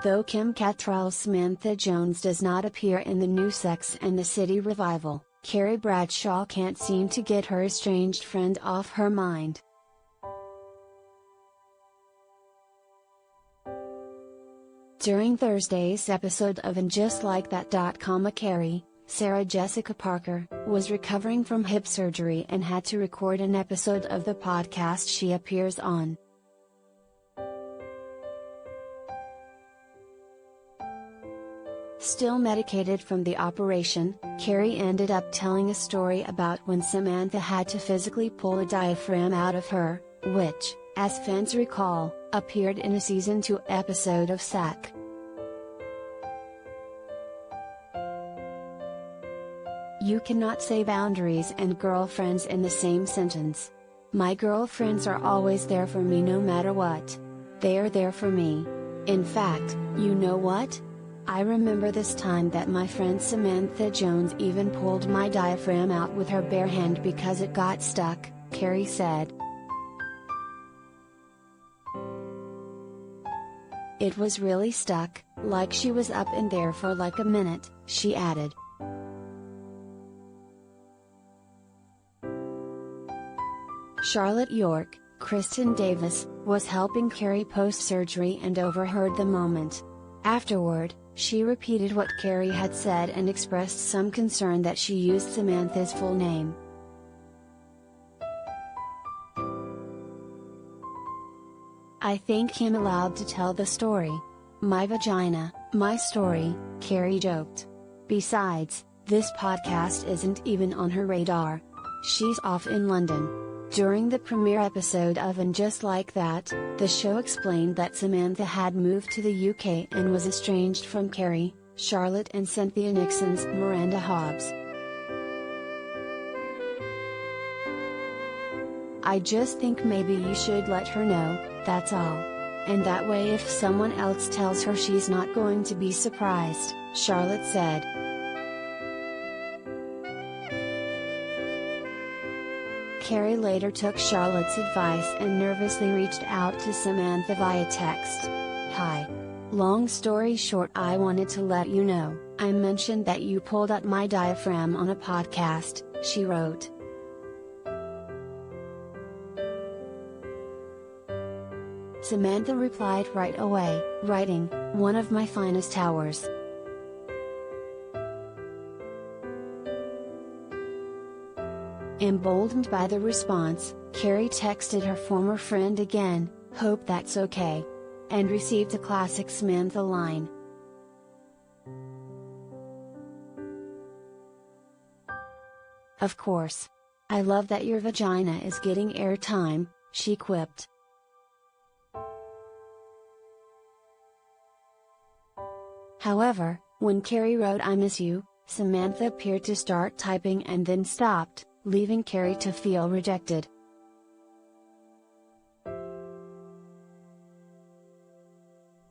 Though Kim Cattrall's Samantha Jones does not appear in the new Sex and the City revival, Carrie Bradshaw can't seem to get her estranged friend off her mind. During Thursday's episode of Just Like That Carrie, Sarah Jessica Parker was recovering from hip surgery and had to record an episode of the podcast she appears on. Still medicated from the operation, Carrie ended up telling a story about when Samantha had to physically pull a diaphragm out of her, which, as fans recall, appeared in a season 2 episode of SAC. You cannot say boundaries and girlfriends in the same sentence. My girlfriends are always there for me no matter what. They are there for me. In fact, you know what? I remember this time that my friend Samantha Jones even pulled my diaphragm out with her bare hand because it got stuck, Carrie said. It was really stuck, like she was up in there for like a minute, she added. Charlotte York, Kristen Davis, was helping Carrie post-surgery and overheard the moment. Afterward, she repeated what Carrie had said and expressed some concern that she used Samantha's full name. I think I'm allowed to tell the story. My vagina, my story, Carrie joked. Besides, this podcast isn't even on her radar. She's off in London. During the premiere episode of And Just Like That, the show explained that Samantha had moved to the UK and was estranged from Carrie, Charlotte and Cynthia Nixon's Miranda Hobbs. I just think maybe you should let her know, that's all. And that way if someone else tells her she's not going to be surprised, Charlotte said. Carrie later took Charlotte's advice and nervously reached out to Samantha via text. Hi. Long story short, I wanted to let you know, I mentioned that you pulled out my diaphragm on a podcast, she wrote. Samantha replied right away, writing, "One of my finest hours." Emboldened by the response, Carrie texted her former friend again, "Hope that's okay," and received a classic Samantha line. "Of course. I love that your vagina is getting airtime," she quipped. However, when Carrie wrote "I miss you," Samantha appeared to start typing and then stopped, leaving Carrie to feel rejected.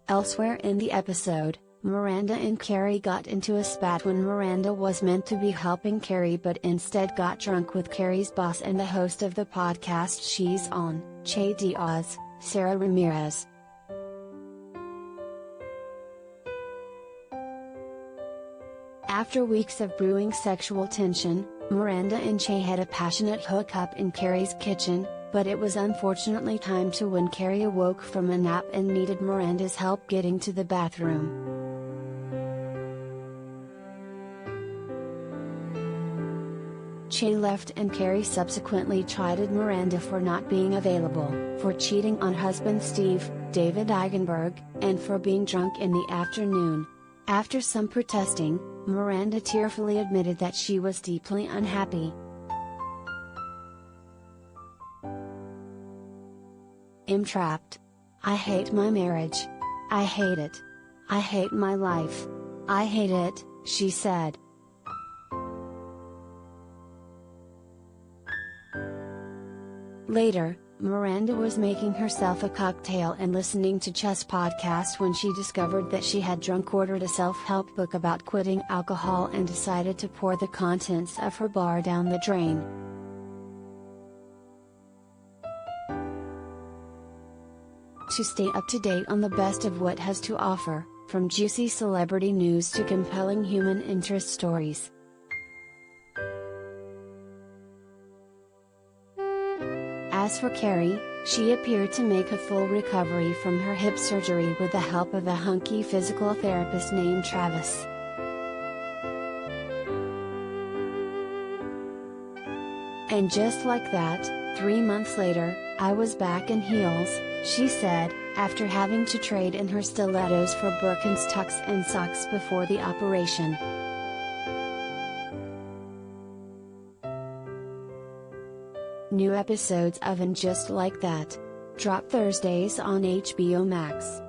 Elsewhere in the episode, Miranda and Carrie got into a spat when Miranda was meant to be helping Carrie but instead got drunk with Carrie's boss and the host of the podcast she's on, Che Diaz, Sarah Ramirez. After weeks of brewing sexual tension, Miranda and Che had a passionate hookup in Carrie's kitchen, but it was unfortunately time to when Carrie awoke from a nap and needed Miranda's help getting to the bathroom. Che left and Carrie subsequently chided Miranda for not being available, for cheating on husband Steve, David Eigenberg, and for being drunk in the afternoon. After some protesting, Miranda tearfully admitted that she was deeply unhappy. "I'm trapped. I hate my marriage. I hate it. I hate my life. I hate it," she said. Later, Miranda was making herself a cocktail and listening to Chess podcast when she discovered that she had drunk ordered a self-help book about quitting alcohol and decided to pour the contents of her bar down the drain. To stay up to date on the best of what has to offer, from juicy celebrity news to compelling human interest stories. As for Carrie, she appeared to make a full recovery from her hip surgery with the help of a hunky physical therapist named Travis. And just like that, 3 months later, I was back in heels, she said, after having to trade in her stilettos for Birkenstocks and socks before the operation. New episodes of And Just Like That drop Thursdays on HBO Max.